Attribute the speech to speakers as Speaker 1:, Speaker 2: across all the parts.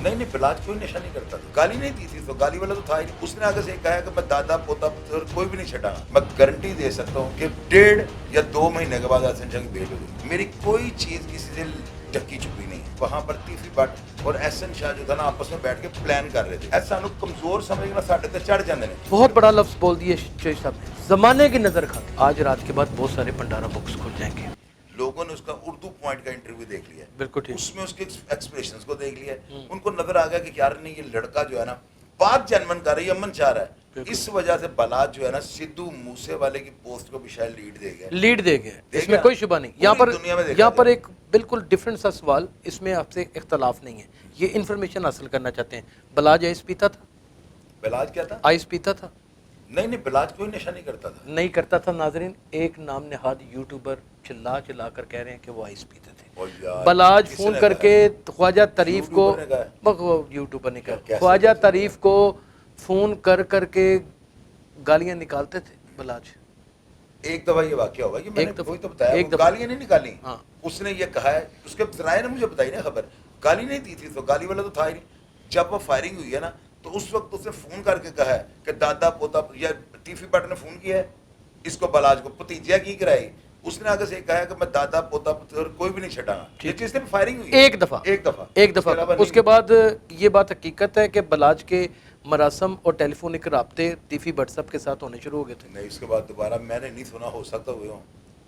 Speaker 1: नहीं नहीं, बिलाज कोई नशा नहीं करता था, गाली नहीं दी थी, तो गाली वाला तो था ही नहीं। उसने आगे से कहा कि मैं दादा पोता कोई भी नहीं छटाना। मैं गारंटी दे सकता हूँ कि 1.5 या 2 महीने के बाद एहसन शाह की बेल हो गई। मेरी कोई चीज किसी से ढकी छुपी नहीं है। वहां पर तीसरी बट और एहसन शाह जो था ना, आपस में बैठ के प्लान कर रहे थे। ऐसा कमजोर समझना साढ़े ते चढ़ जाते हैं।
Speaker 2: बहुत बड़ा लफ्ज बोल दिए चोइस साहब ने, जमाने की नजर खा के। आज रात के बाद बहुत सारे भंडारा बुक्स खुल जाएंगे।
Speaker 1: लोगों ने उसका उर्दू पॉइंट का इंटरव्यू देख लिया,
Speaker 2: बिल्कुल ठीक।
Speaker 1: उसमें उसके एक्सप्रेशंस को देख लिया, उनको नजर आ गया कि यार नहीं, ये लड़का जो है ना बात जनमन कर रही है, अमन चाह रहा है। इस वजह से बलाज जो है ना सिद्धू मूसे वाले की पोस्ट को भी शायद लीड दे गया,
Speaker 2: लीड दे गया, इसमें कोई शुबा नहीं। यहाँ पर एक बिल्कुल डिफरेंट सा सवाल, इसमें आपसे इख्तलाफ नहीं है, ये इन्फॉर्मेशन हासिल करना चाहते हैं। बलाज आइस पीता था?
Speaker 1: बलाज क्या था?
Speaker 2: आइस पीता था?
Speaker 1: नहीं नहीं, बिलाज कोई नशा नहीं करता था।
Speaker 2: नहीं करता था। नाजरीन, एक नाम नहाद यूट्यूबर चिल्ला चिल्ला कर कह रहे हैं कि वो आइस पीते थे। बलाज फोन करके ख्वाजा तारीफ को, यूट्यूबर ने कहा, ख्वाजा तारीफ को फोन कर करके गालियां निकालते थे बलाज।
Speaker 1: एक दफा ये वाकया होगा कि मैंने वही तो बताया, एक गालियां नहीं निकाली।
Speaker 2: हाँ।
Speaker 1: उसने ये कहा है, उसके जराए ने मुझे बताई ना खबर, गाली नहीं दी थी, तो गाली वाला तो था ही नहीं। जब वो फायरिंग हुई है ना, तो उस वक्त उसने फोन करके कहा है कि दादा पोता, या टीफी बट ने फोन किया है इसको, बलाज को, भतीजिया की कराई। उसने आगे से कहा है कि मैं दादा पोता कोई भी नहीं छटाना। जिस दिन फायरिंग हुई
Speaker 2: एक दफा उसके बाद ये बात हकीकत है कि बलाज के मरासम और टेलीफोनिक राब्ते टीफी बट सब के साथ होने शुरू हो गए थे।
Speaker 1: नहीं, उसके बाद दोबारा मैंने नहीं सुना, हो सकता हुए हो।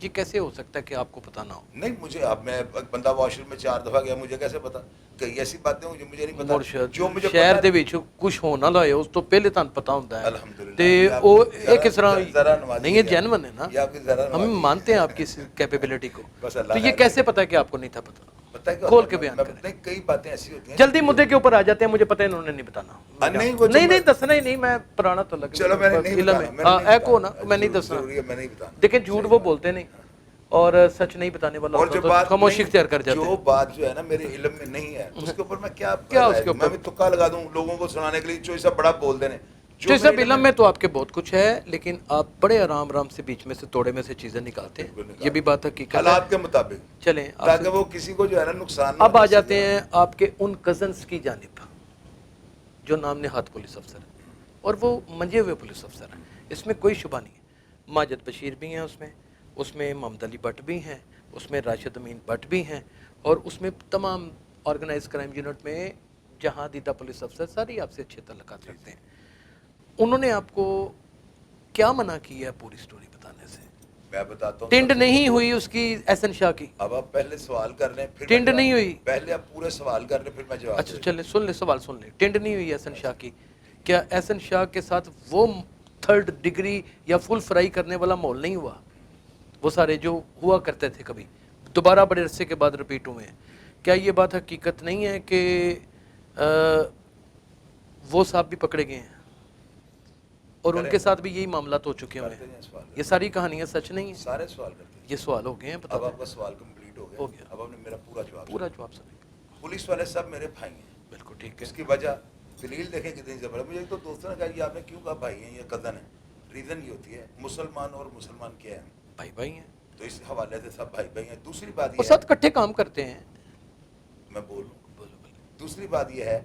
Speaker 2: ये कैसे हो सकता है कि आपको पता ना हो?
Speaker 1: नहीं, मुझे, अब मैं बंदा वॉशरूम में 4 दफा गया, मुझे कैसे पता? कई ऐसी बातें मुझे नहीं पता जो मुझे
Speaker 2: शहर ਦੇ ਵਿੱਚ ਕੁਝ ਹੋਣ ਨਾ ਲਾਏ, ਉਸ ਤੋਂ ਪਹਿਲੇ ਤੁਹਾਨੂੰ ਪਤਾ ਹੁੰਦਾ है। ਤੇ ਉਹ ਇਹ ਕਿਸ तरह नहीं है, जेन्युइन है ना, हम मानते हैं आपकी कैपेबिलिटी को। तो ये कैसे पता है कि आपको नहीं था पता? खोल के बयान करें।
Speaker 1: कई बातें ऐसी होती हैं,
Speaker 2: जल्दी मुद्दे के ऊपर आ जाते हैं। मुझे पता है इन्होंने नहीं बताना। नहीं दसना ही नहीं, मैं पुराना तो लग,
Speaker 1: चलो मैं नहीं
Speaker 2: बताना, एको ना, मैं नहीं दसना। देखिए झूठ वो बोलते नहीं, और सच नहीं बताने वाला
Speaker 1: और जो बात
Speaker 2: खामोशी इख्तियार कर जाते हैं।
Speaker 1: जो बात जो है ना मेरे इल्म में नहीं है, उसके ऊपर मैं क्या उसके ऊपर मैं भी तुक्का लगा दूं लोगों को सुनाने के लिए, जो सब बड़ा बोल देने।
Speaker 2: जो सब इल्म में तो आपके बहुत कुछ है, लेकिन आप बड़े आराम आराम से बीच में से तोड़े में से चीजें निकालते हैं। ये भी बात हकीकत है,
Speaker 1: हालात के मुताबिक
Speaker 2: चलें,
Speaker 1: ताकि वो किसी को जो है ना नुकसान।
Speaker 2: अब आ जाते हैं आपके उन कजन्स की जानिब जो नाम नेहाद पुलिस अफसर है, और वो मंजे हुए पुलिस अफसर हैं, इसमें कोई शुबा नहीं है। माजिद बशीर भी हैं उसमें मोहम्मद अली भट्ट भी हैं, उसमें राशिद अमीन भट्ट भी हैं, और उसमें तमाम ऑर्गेनाइज क्राइम यूनिट में जहाँ दीदा पुलिस अफसर सारी आपसे अच्छे तल्लुकात रखते हैं। उन्होंने आपको क्या मना किया है पूरी स्टोरी बताने से?
Speaker 1: मैं बताता हूँ।
Speaker 2: टिंड नहीं हुई उसकी एहसन शाह की?
Speaker 1: अब आप पहले सवाल कर रहे हैं, फिर
Speaker 2: टिंड नहीं हुई?
Speaker 1: पहले आप पूरे सवाल कर रहे हैं, फिर मैं जवाब।
Speaker 2: अच्छा चले, सुन ले सवाल, सुन ले। टिंड नहीं हुई एहसन शाह की? क्या एहसन शाह के साथ वो 3rd डिग्री या फुल फ्राई करने वाला माहौल नहीं हुआ? वो सारे जो हुआ करते थे कभी दोबारा बड़े अरसे के बाद रिपीट हुए हैं। क्या ये बात हकीकत नहीं है कि वो साहब भी पकड़े गए हैं और उनके साथ भी यही मामला हो चुके हुए हैं? ये सारी कहानियां सच नहीं है?
Speaker 1: सारे सवाल करते हैं।
Speaker 2: ये सवाल हो गए हैं,
Speaker 1: अब आपका सवाल कंप्लीट हो गया। अब आपने मेरा पूरा जवाब
Speaker 2: सुनिए।
Speaker 1: पुलिस वाले सब मेरे भाई हैं।
Speaker 2: बिल्कुल ठीक है।
Speaker 1: इसकी वजह दलील देखें कितनी जबरदस्त। मुझे तो दोस्तों ने कहा ये आपने क्यों कहा भाई हैं या कज़न है? रीज़न ये होती है, मुसलमान और मुसलमान क्या है,
Speaker 2: भाई हैं,
Speaker 1: तो इस हवाले से सब भाई हैं। दूसरी बात
Speaker 2: ये
Speaker 1: ये
Speaker 2: साथ इकट्ठे काम करते हैं।
Speaker 1: मैं बोलूँ, दूसरी बात यह है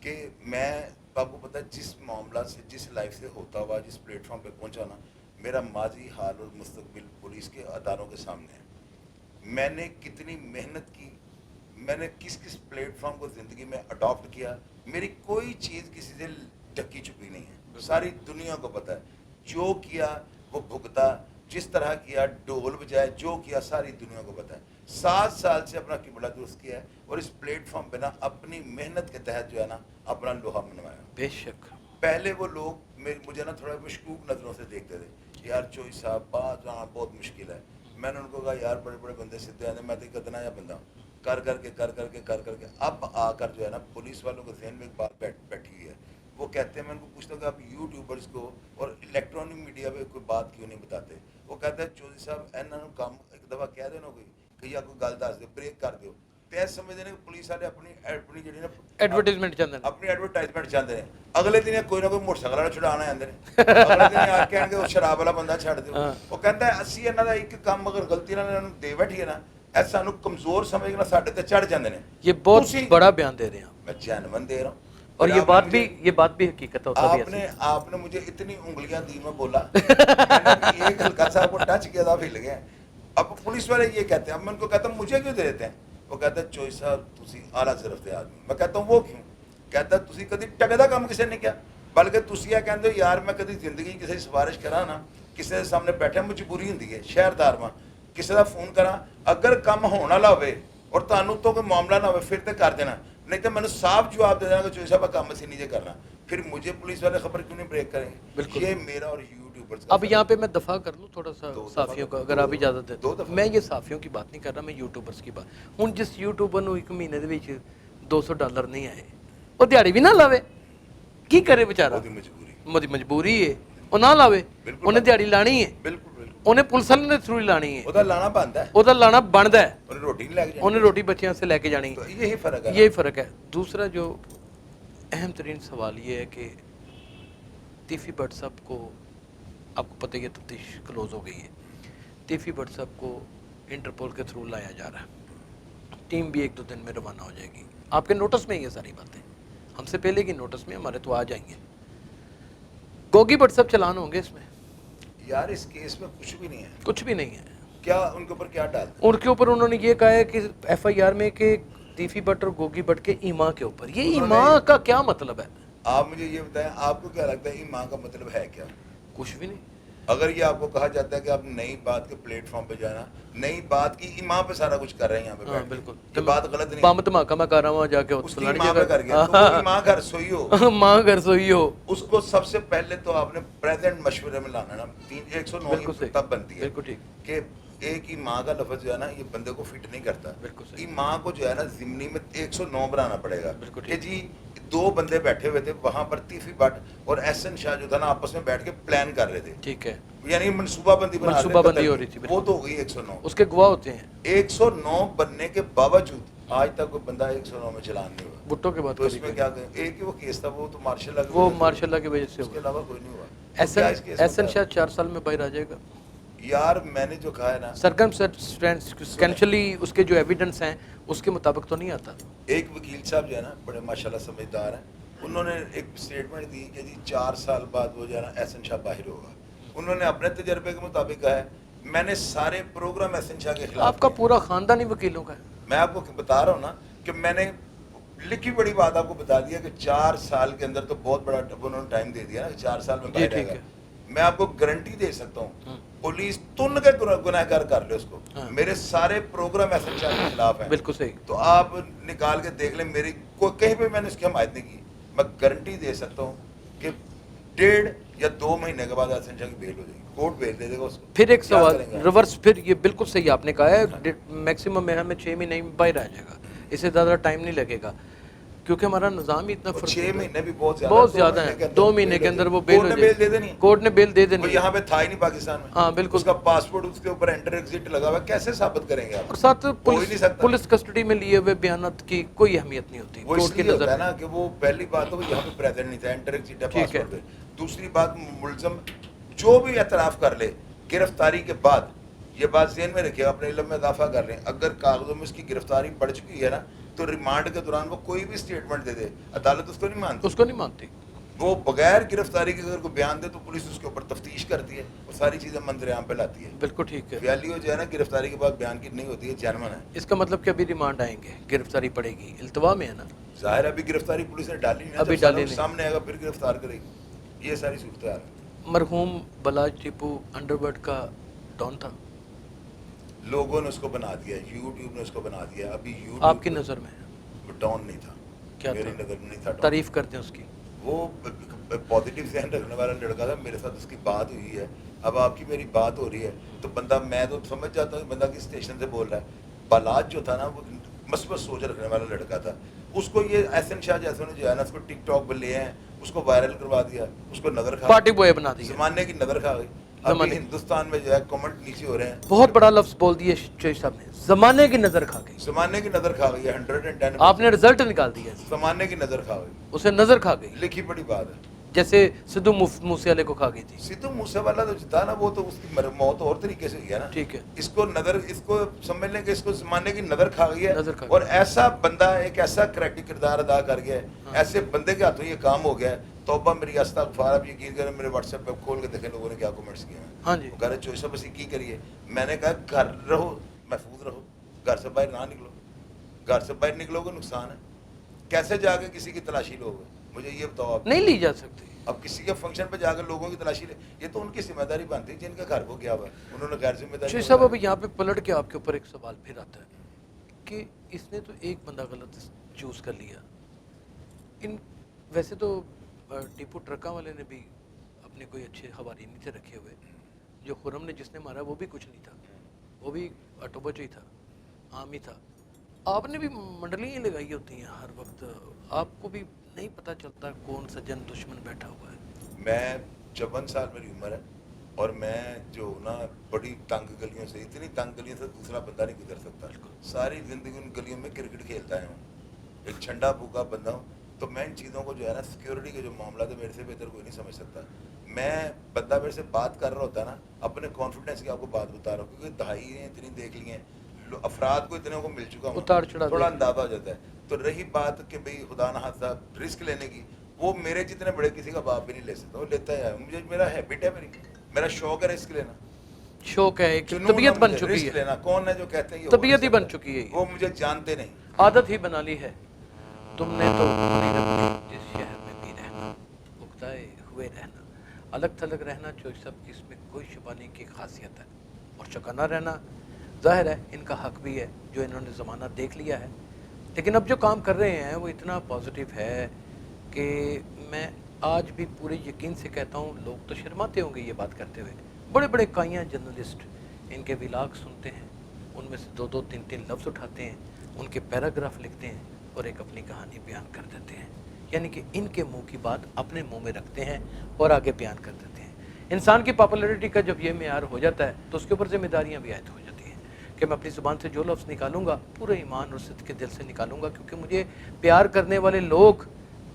Speaker 1: कि मैं, आपको पता है, जिस मामला से, जिस लाइफ से होता हुआ जिस प्लेटफॉर्म पे पहुंचा ना, मेरा माजी, हाल और मुस्तकबिल पुलिस के अदारों के सामने है। मैंने कितनी मेहनत की, मैंने किस किस प्लेटफॉर्म को ज़िंदगी में अडॉप्ट किया, मेरी कोई चीज़ किसी से ढकी छुपी नहीं है, सारी दुनिया को पता है। जो किया वो भुगता, जिस तरह किया, ढोल बजाए, जो किया सारी दुनिया को पता है। 7 साल से अपना किबला दुरुस्त किया है, और इस प्लेटफॉर्म पे ना अपनी मेहनत के तहत जो है ना अपना लोहा मनवाया।
Speaker 2: बेशक
Speaker 1: पहले वो लोग मुझे ना थोड़ा मशकूक नज़रों से देखते थे, यार चोई साहब बात आना बहुत मुश्किल है। मैंने उनको कहा यार बड़े बड़े बंदे सीधे आते, मैं तो कितना या बंदा कर करके अब आकर जो है ना पुलिस वालों के जहन में एक बात बैठी हुई है। वो कहते हैं, मैं उनको पूछता हूँ कि आप यूट्यूबर्स को और इलेक्ट्रॉनिक मीडिया पे कोई बात क्यों नहीं बताते? वो कहते हैं चौधरी साहब इन्होंने काम एक दफ़ा कह देना कोई कि या कोई गल दस दो, ब्रेक कर दो, तो समझते हैं पुलिस वाले अपनी जी ना
Speaker 2: एडवर्टाइजमेंट चाहते हैं,
Speaker 1: अपनी एडवर्टाइजमेंट चाहते हैं। अगले दिन कोई ना कोई मोटरसाइकिल वाला छुड़ाना आते हैं, अगले दिन आ कहणगे वो शराब वाला बंदा छड़ दो। वो कहता है असी इन्हां दा एक काम अगर गलती नाल इन्हां नूं दे बैठीए ना, ऐ सानूं कमजोर समझना साडे ते चढ़ जांदे ने।
Speaker 2: ये बहुत बड़ा बयान दे रहे हैं।
Speaker 1: मैं जेन्युइन दे रहा हूँ।
Speaker 2: और
Speaker 1: फिर
Speaker 2: ये
Speaker 1: आपने
Speaker 2: बात भी हकीकत होता भी ऐसे।
Speaker 1: आपने मुझे इतनी उंगलियां दी, मैं बोला मैंने एक हल्का सा आपको टच किया था, हिल गए। अब पुलिस वाले ये कहते हैं, अब मैं उनको कहता हूँ मुझे क्यों दे देते हैं, वो कहता है चोई साहब तुसी आला सिर्फ थे आदमी। मैं कहता हूँ वो क्यों, कहता तुसी कभी टगदा काम किसी ने किया, बल्कि तुसी ये कहते हो यार मैं कभी जिंदगी किसी सिफारिश करा ना, किसी के सामने बैठे मजबूरी होंगी है शहरदार में, किसी का फोन करा अगर काम होने वाला हो और तुहानू तो कोई मामला ना हो फिर तो कर देना, नहीं तो मैंने साफ जवाब दे देना कि चोई साहब काम से नहीं करना, फिर मुझे पुलिस वाले खबर क्यों नहीं ब्रेक करेंगे। ये मेरा और यूट्यूबर्स का।
Speaker 2: अब यहाँ पे मैं दफा कर लूँ थोड़ा सा साफियों का, अगर आप इजाजत देते
Speaker 1: दो
Speaker 2: हो।
Speaker 1: दफा।
Speaker 2: मैं ये साफियों की बात नहीं कर रहा, मैं यूट्यूबर्स की बात। हूँ जिस यूट्यूबर ਨੂੰ एक महीने ਦੇ ਵਿੱਚ $200 नहीं आए, ਉਹ ਦਿਹਾੜੀ ਵੀ ਨਾ ਲਾਵੇ, ਕੀ ਕਰੇ ਵਿਚਾਰਾ,
Speaker 1: ਉਹਦੀ ਮਜਬੂਰੀ,
Speaker 2: ਉਹਦੀ ਮਜਬੂਰੀ ਹੈ, ਉਹ ਨਾ ਲਾਵੇ, ਉਹਨੇ ਦਿਹਾੜੀ ਲਾਣੀ ਹੈ,
Speaker 1: ਬਿਲਕੁਲ ਬਿਲਕੁਲ
Speaker 2: ਉਹਨੇ ਪੁਲਿਸ ਵਾਲੇ ਦੇ ਥਰੂ ਹੀ ਲਾਣੀ ਹੈ,
Speaker 1: ਉਹਦਾ ਲਾਣਾ ਬੰਦਾ ਹੈ,
Speaker 2: ਉਹਦਾ ਲਾਣਾ ਬਣਦਾ ਹੈ,
Speaker 1: ਉਹਨੇ ਰੋਟੀ ਨਹੀਂ ਲੈ ਕੇ ਜਾਣੀ,
Speaker 2: ਉਹਨੇ ਰੋਟੀ ਬੱਚਿਆਂ से लेके जानी
Speaker 1: तो
Speaker 2: है।
Speaker 1: यही फर्क है।
Speaker 2: यही फ़र्क है। दूसरा जो अहम तरीन सवाल ये है कि तीफ़ी भट्ट साहब को, आपको पता ही है तफ्तीश क्लोज़ हो गई है, तीफ़ी भट्ट साहब को इंटरपोल के थ्रू लाया जा रहा है, टीम भी 1-2 दिन में रवाना हो जाएगी। आपके नोटिस में ये सारी बातें, हमसे पहले की नोटिस में, हमारे तो आ जाएंगे। गोगी भट्ट साहब चलान होंगे इसमें?
Speaker 1: यार इस केस में कुछ भी नहीं है,
Speaker 2: कुछ भी नहीं है।
Speaker 1: क्या उनके ऊपर क्या डाल,
Speaker 2: उनके ऊपर उन्होंने ये कहा है कि FIR में कि तीफ़ी भट्ट और गोगी भट्ट के ईमा के ऊपर, ये ईमा का क्या मतलब है?
Speaker 1: आप मुझे ये बताएं आपको क्या लगता है ईमान का मतलब है क्या?
Speaker 2: कुछ भी नहीं।
Speaker 1: अगर ये आपको कहा जाता है कि आप नई बात के प्लेटफॉर्म पे जाना, नई बात की ईमान पे सारा कुछ कर रहे हैं यहाँ पे
Speaker 2: हाँ,
Speaker 1: बैठ के,
Speaker 2: बिल्कुल।
Speaker 1: ये बात गलत नहीं,
Speaker 2: बम धमाका मैं कर रहा हूँ जाके
Speaker 1: उसकी ईमान पे कर गया, तो वो ईमान घर सोई हो,
Speaker 2: माँ घर सोई हो,
Speaker 1: उसको सबसे पहले तो आपने प्रेजेंट मशवरे में लाना ना, 109
Speaker 2: बिल्कुल सही,
Speaker 1: तब बनती है
Speaker 2: बिल्कुल ठीक।
Speaker 1: कि एक ही माँ का लफ्ज जो है ना ये बंदे को फिट नहीं करता,
Speaker 2: बिल्कुल सही।
Speaker 1: ई माँ को जो है ना जिमनी में 109 बनाना पड़ेगा
Speaker 2: बिल्कुल
Speaker 1: कि जी 2 बंदे बैठे हुए थे वहां पर, तीफ़ी भट्ट और एहसन शाह जो था ना आपस में बैठ के प्लान कर रहे थे,
Speaker 2: ठीक है,
Speaker 1: यानी मनसूबाबंदी बना रहे थे,
Speaker 2: मनसूबाबंदी हो रही थी,
Speaker 1: वो तो हो गई 109।
Speaker 2: उसके गवाह होते हैं।
Speaker 1: 109 बनने के बावजूद आज तक कोई बंदा 109 में चलान नहीं हुआ,
Speaker 2: भुट्टो के बाद
Speaker 1: तो इसमें क्या करें, एक ही वो केस था, वो तो मार्शल
Speaker 2: वो मार्शल की वजह से
Speaker 1: उसके
Speaker 2: हुआ।
Speaker 1: अलावा कोई नहीं हुआ। तो क्या इस केस में
Speaker 2: एहसन
Speaker 1: क्या
Speaker 2: शाह 4 साल में बाहर आ जाएगा।
Speaker 1: यार मैंने जो कहा है ना,
Speaker 2: सर्कमस्टेंशियली उसके जो एविडेंस हैं उसके मुताबिक तो नहीं आता।
Speaker 1: एक वकील साहब जो है ना बड़े माशाल्लाह समझदार हैं, उन्होंने एक स्टेटमेंट दी कि जी 4 साल बाद वो जो है ना एहसन शाह बाहर होगा। उन्होंने अपने तजर्बे के मुताबिक कहा है, मैंने सारे प्रोग्राम एहसन शाह के खिलाफ
Speaker 2: आपका
Speaker 1: किए।
Speaker 2: पूरा खानदान ही वकीलों का है।
Speaker 1: मैं आपको बता रहा हूँ ना कि मैंने लिखी बड़ी बात आपको बता दिया कि 4 साल के अंदर, तो बहुत बड़ा उन्होंने टाइम दे दिया ना, 4 साल में
Speaker 2: जी,
Speaker 1: बाहर
Speaker 2: ठीक
Speaker 1: आएगा।
Speaker 2: है।
Speaker 1: मैं आपको गारंटी दे सकता हूँ, पुलिस तुन के गुनहगार कर ले उसको,
Speaker 2: हाँ।
Speaker 1: मेरे सारे प्रोग्राम एहसन शाह के खिलाफ हैं,
Speaker 2: बिल्कुल सही।
Speaker 1: तो आप निकाल के देख लें, मेरी कोई कहीं पे मैंने उसकी हमायत नहीं की। मैं गारंटी दे सकता हूँ कि 1.5 या 2 महीने के बाद एहसन शाह की बेल हो जाएगी, कोर्ट बेल दे देगा उसको।
Speaker 2: फिर एक
Speaker 1: क्या
Speaker 2: सवाल
Speaker 1: करेंगे आप?
Speaker 2: रिवर्स, फिर ये बिल्कुल सही आपने कहा है, मैक्सिमम में हमें 6 महीने में बाहर आ जाएगा, इससे ज़्यादा टाइम नहीं लगेगा क्योंकि हमारा निज़ाम ही इतना
Speaker 1: 6 महीने भी बहुत
Speaker 2: ज़्यादा है। 2 महीने के अंदर वो बेल हो
Speaker 1: बेल दे
Speaker 2: जाएगी।
Speaker 1: देनी,
Speaker 2: कोर्ट ने बेल दे देनी
Speaker 1: वो
Speaker 2: है।
Speaker 1: यहाँ पे था ही नहीं पाकिस्तान में।
Speaker 2: हाँ, बिल्कुल।
Speaker 1: उसका पासपोर्ट उसके ऊपर एंटर एग्जिट लगा हुआ है, कैसे साबित करेंगे आप?
Speaker 2: और साथ
Speaker 1: हो ही नहीं
Speaker 2: पुलिस
Speaker 1: सकता।
Speaker 2: पुलिस कस्टडी में लिए हुए बयानात की कोई अहमियत नहीं होती
Speaker 1: वो
Speaker 2: कोर्ट की
Speaker 1: इसलिए होता
Speaker 2: नज़र
Speaker 1: है
Speaker 2: में।
Speaker 1: ना कि वो पहली बात तो वो यहाँ पे प्रेजेंट नहीं था, एंटर एग्जिट है
Speaker 2: ठीक है।
Speaker 1: पासपोर्ट पे। दूसरी बात, मुलजम जो भी एतराफ़ कर ले गिरफ्तारी के बाद, ये बात ज़हन में रखिएगा, अपने इल्म में इजाफा कर रहे हैं, अगर कागजों में उसकी गिरफ्तारी बढ़ चुकी है ना, तो रिमांड के दौरान वो कोई भी स्टेटमेंट दे दे, अदालत उसको नहीं मानती।
Speaker 2: उसको नहीं मानती।
Speaker 1: वो बगैर गिरफ्तारी के अगर कोई बयान दे तो पुलिस उसके ऊपर तफ्तीश करती है और सारी चीज़ें मंजरेआम पे लाती है।
Speaker 2: बिल्कुल ठीक है।
Speaker 1: वैल्यू जो है ना गिरफ्तारी के बाद बयान की नहीं होती है, जेन्युइन है।
Speaker 2: इसका मतलब कि अभी रिमांड आएंगे, गिरफ्तारी पड़ेगी, इल्तवा में है ना।
Speaker 1: जाहिर है अभी गिरफ्तारी पुलिस ने डाली नहीं,
Speaker 2: अभी
Speaker 1: जब
Speaker 2: डाली नहीं।
Speaker 1: सामने आएगा फिर गिरफ्तार करेगी, ये सारी सूरत है।
Speaker 2: मरहूम बलाज टीपू अंडरवर्ल्ड का डॉन था,
Speaker 1: लोगों ने उसको बना दिया, यूट्यूब ने उसको बना दिया। अभी यूट्यूब
Speaker 2: आपकी नज़र में
Speaker 1: वो डॉन नहीं था,
Speaker 2: क्या
Speaker 1: मेरी
Speaker 2: था?
Speaker 1: नज़र में नहीं था डॉन।
Speaker 2: तारीफ करते हैं उसकी।
Speaker 1: वो पॉजिटिव जहन रखने वाला लड़का था, मेरे साथ उसकी बात हुई है, अब आपकी मेरी बात हो रही है तो बंदा, मैं तो समझ जाता हूँ बंदा किस स्टेशन से बोल रहा है। बलाज जो था ना वो मस्बत सोच रखने वाला लड़का था, उसको ये एहसन शाह जैसे जो है ना उसको टिकटॉक पर ले हैं, उसको वायरल करवा दिया, उसको नजर खा,
Speaker 2: पार्टी बॉय बना दिया,
Speaker 1: जमाने की नजर खा गई। अभी हिंदुस्तान में जो है कमेंट नीचे हो रहे हैं,
Speaker 2: बहुत बड़ा लफ्ज बोल दिया शेख साहब ने, जमाने की नजर खा गई।
Speaker 1: जमाने की नजर खा गई है, 110।
Speaker 2: आपने रिजल्ट निकाल दिया,
Speaker 1: जमाने की नजर खा गई,
Speaker 2: उसे नजर खा गई।
Speaker 1: लिखी बड़ी बात है।
Speaker 2: जैसे सिद्धू मूसे वाले को खा गई थी।
Speaker 1: सिद्धू मूसे वाला तो था ना, वो तो उसकी मौत और तरीके से हुई है ना।
Speaker 2: ठीक है।
Speaker 1: इसको समझ लें कि इसको जमाने की नजर खा गई है,
Speaker 2: नजर खा
Speaker 1: और ऐसा बंदा एक ऐसा करैक्टर किरदार अदा कर गया है,
Speaker 2: हाँ।
Speaker 1: ऐसे बंदे के हाथों ये काम हो गया है। तौबा मेरी अस्तगफार, आप यकीन करें मेरे व्हाट्सएप पे खोल के देखे लोगों ने क्या कमेंट्स किए हैं।
Speaker 2: हाँ जी।
Speaker 1: वो कह रहे चोइस बस की करिए। मैंने कहा घर रहो, महफूज रहो, घर से बाहर ना निकलो। घर से बाहर निकलोगे नुकसान है। कैसे जाके किसी की तलाशी लोगे, मुझे ये बताओ आप।
Speaker 2: नहीं ली जा सकती।
Speaker 1: अब किसी के फंक्शन पे जाकर लोगों की तलाशी ले, ये तो उनकी जिम्मेदारी बनती है जिनका घर को गया हुआ है, उन्होंने गैर जिम्मेदारी।
Speaker 2: श्री साहब, अब यहाँ पे पलट के आपके ऊपर एक सवाल फिर आता है कि इसने तो एक बंदा गलत चूज कर लिया। इन वैसे तो टीपू ट्रका वाले ने भी अपने कोई अच्छे हवारी नहीं थे रखे हुए। जो खुरम ने जिसने मारा वो भी कुछ नहीं था, वो भी ऑटोबचो ही था, आम ही था। आपने भी मंडलियाँ लगाई होती हैं हर वक्त, आपको भी नहीं पता चलता कौन सज्जन दुश्मन बैठा हुआ है।
Speaker 1: मैं 54 साल मेरी उम्र है, और मैं जो ना बड़ी तंग गलियों से, इतनी तंग गलियों से दूसरा बंदा नहीं गुजर सकता। सारी जिंदगी उन गलियों में क्रिकेट खेलता है, एक ठंडा भूखा बंदा हूँ। तो मैं इन चीज़ों को जो है ना, सिक्योरिटी के जो मामला है, मेरे से बेहतर कोई नहीं समझ सकता। मैं बंदा मेरे से बात कर रहा होता है ना, अपने कॉन्फिडेंस की आपको बात बता रहा हूँ, क्योंकि दहाई इतनी देख ली हैं, अफराद को इतने को मिल चुका हूँ,
Speaker 2: उतार चढ़ा
Speaker 1: थोड़ा अंदाजा हो जाता है। तो रही बात कि भाई खुदा ना खास्ता रिस्क लेने की, वो मेरे जितने बड़े किसी का बाप भी नहीं ले सकता, वो लेता है। मुझे मेरा हैबिट है, मेरा शौक है रिस्क लेना,
Speaker 2: शौक है, एक
Speaker 1: जुनून
Speaker 2: तबीयत
Speaker 1: है
Speaker 2: बन
Speaker 1: मुझे,
Speaker 2: चुकी
Speaker 1: रिस्क
Speaker 2: है,
Speaker 1: लेना। कौन है जो कहते हैं ये
Speaker 2: तबीयत ही बन चुकी है,
Speaker 1: वो मुझे जानते नहीं,
Speaker 2: आदत ही बना ली है। तुमने तो अपनी रखी जिस शहर में भी रहना, उगताए हुए रहना, अलग थलग रहना, जो सब की इसमें कोई शुबा नहीं की खासियत है। और चौकन्ना रहना जाहिर है इनका हक भी है, जो इन्होंने ज़माना देख लिया है। लेकिन अब जो काम कर रहे हैं वो इतना पॉजिटिव है कि मैं आज भी पूरे यकीन से कहता हूँ, लोग तो शर्माते होंगे ये बात करते हुए, बड़े बड़े काइयाँ जर्नलिस्ट इनके विलाग सुनते हैं, उनमें से 2-2, 3-3 लफ्ज़ उठाते हैं, उनके पैराग्राफ लिखते हैं और एक अपनी कहानी बयान कर देते हैं। यानी कि इनके मुंह की बात अपने मुंह में रखते हैं और आगे बयान कर देते हैं। इंसान की पॉपुलैरिटी का जब ये मेयार हो जाता है तो उसके ऊपर जिम्मेदारियाँ भी आयद हो जाती हैं कि मैं अपनी ज़ुबान से जो लफ्ज़ निकालूंगा पूरे ईमान और सिद्क़ के दिल से निकालूंगा, क्योंकि मुझे प्यार करने वाले लोग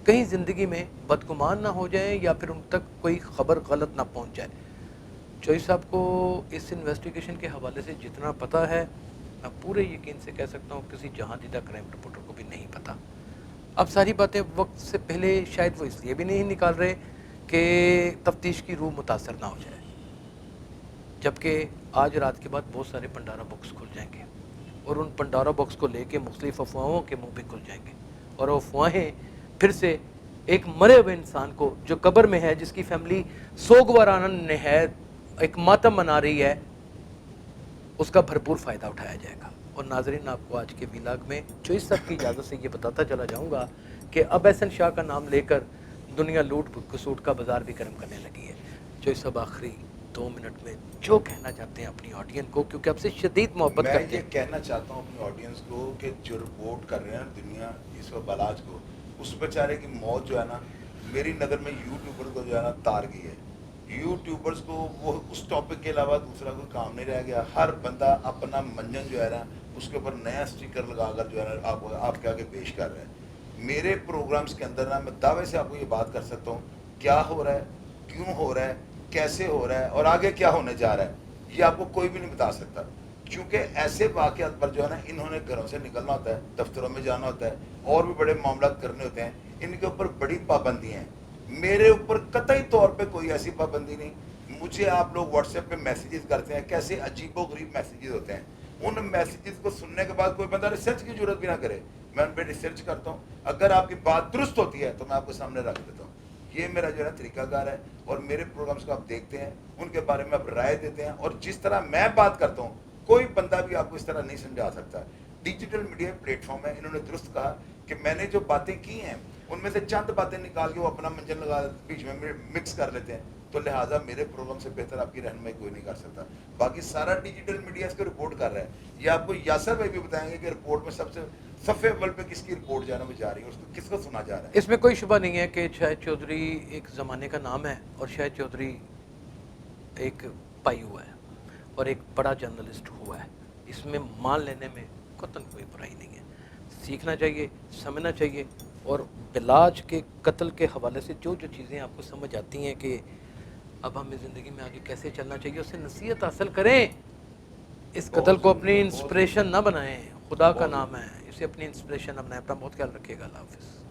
Speaker 2: कहीं ज़िंदगी में बदगुमान ना हो जाएं या फिर उन तक कोई ख़बर गलत ना पहुंच जाए। चोई साहब को इस इन्वेस्टिगेशन के हवाले से जितना पता है, मैं पूरे यकीन से कह सकता हूँ किसी जहां दीदा क्राइम रिपोर्टर को भी नहीं पता। अब सारी बातें वक्त से पहले शायद वो इसलिए भी नहीं निकाल रहे कि तफ्तीश की रूह मुतासर ना हो जाए, जबकि आज रात के बाद बहुत सारे पंडारा बॉक्स खुल जाएंगे और उन पंडारा बॉक्स को लेके मुख्तलिफ अफवाहों के मुंह भी खुल जाएंगे, और वो अफवाहें फिर से एक मरे हुए इंसान को जो कब्र में है, जिसकी फैमिली सोगवाराना नहायत एक मातम मना रही है, उसका भरपूर फ़ायदा उठाया जाएगा। और नाजरीन, आपको आज के व्लॉग में चोई साहब की इजाज़त से ये बताता चला जाऊँगा कि अब एहसन शाह का नाम लेकर दुनिया लूट खसूट का बाजार भी गर्म करने लगी है। चोई साहब आखिरी 2 मिनट में जो कहना चाहते हैं अपनी ऑडियंस को, क्योंकि आपसे शदीद मोहब्बत करते हैं।
Speaker 1: मैं ये कहना चाहता हूँ अपनी ऑडियंस को कि जो रिपोर्ट कर रहे हैं दुनिया इस बलाज को, उस बेचारे की मौत जो है ना, मेरी नज़र में यूट्यूबर को जो है ना तार गई है। यूट्यूबर्स को वो उस टॉपिक के अलावा दूसरा कोई काम नहीं रह गया। हर बंदा अपना मंजन जो है ना उसके ऊपर नया स्टिकर लगाकर जो है ना आपके आगे पेश कर रहा है। मेरे प्रोग्राम्स के अंदर ना मैं दावे से आपको ये बात कर सकता हूँ, क्या हो रहा है, क्यों हो रहा है, कैसे हो रहा है और आगे क्या होने जा रहा है, ये आपको कोई भी नहीं बता सकता। क्योंकि ऐसे वाक़यात पर जो है ना इन्होंने घरों से निकलना होता है, दफ्तरों में जाना होता है, और भी बड़े मामला करने होते हैं, इनके ऊपर बड़ी पाबंदियाँ हैं। मेरे ऊपर कतई तौर पे कोई ऐसी पाबंदी नहीं। मुझे आप लोग व्हाट्सएप पे मैसेजेस करते हैं, कैसे अजीबोगरीब मैसेजेस होते हैं। उन मैसेजेस को सुनने के बाद कोई बंदा रिसर्च की जरूरत भी ना करे, मैं उन पर रिसर्च करता हूँ। अगर आपकी बात दुरुस्त होती है तो मैं आपको सामने रख देता हूँ। ये मेरा जो है ना तरीकाकार है, और मेरे प्रोग्राम्स को आप देखते हैं, उनके बारे में आप राय देते हैं, और जिस तरह मैं बात करता हूँ कोई बंदा भी आपको इस तरह नहीं समझा सकता। डिजिटल मीडिया प्लेटफॉर्म है, इन्होंने दुरुस्त कहा कि मैंने जो बातें की हैं उनमें से चंद बातें निकाल के वो अपना मंजन लगा बीच में मिक्स कर लेते हैं, तो लिहाजा मेरे प्रोग्राम से बेहतर आपकी रहनुमाई कोई नहीं कर सकता। बाकी सारा डिजिटल मीडिया इसको रिपोर्ट कर रहा है। ये आपको यासर भाई भी बताएंगे कि रिपोर्ट में सबसे सफ़े अव्वल पे किसकी रिपोर्ट जाना जा रही है, उसको किसको सुना जा रहा है।
Speaker 2: इसमें कोई शुबा नहीं है कि शाहिद चौधरी एक ज़माने का नाम है और शाहिद चौधरी एक पाई हुआ है और एक बड़ा जर्नलिस्ट हुआ है। इसमें मान लेने में कतई कोई बुराई नहीं है। सीखना चाहिए, समझना चाहिए, اور بلاج کے قتل کے حوالے سے جو جو چیزیں آپ کو سمجھ آتی ہیں کہ اب ہمیں زندگی میں آگے کیسے چلنا چاہیے، اس سے نصیحت حاصل کریں. اس قتل کو اپنی انسپریشن نہ بنائیں. خدا کا نام ہے، اسے اپنی انسپریشن نہ بنائیں. اپنا بہت خیال رکھیے گا. اللہ حافظ.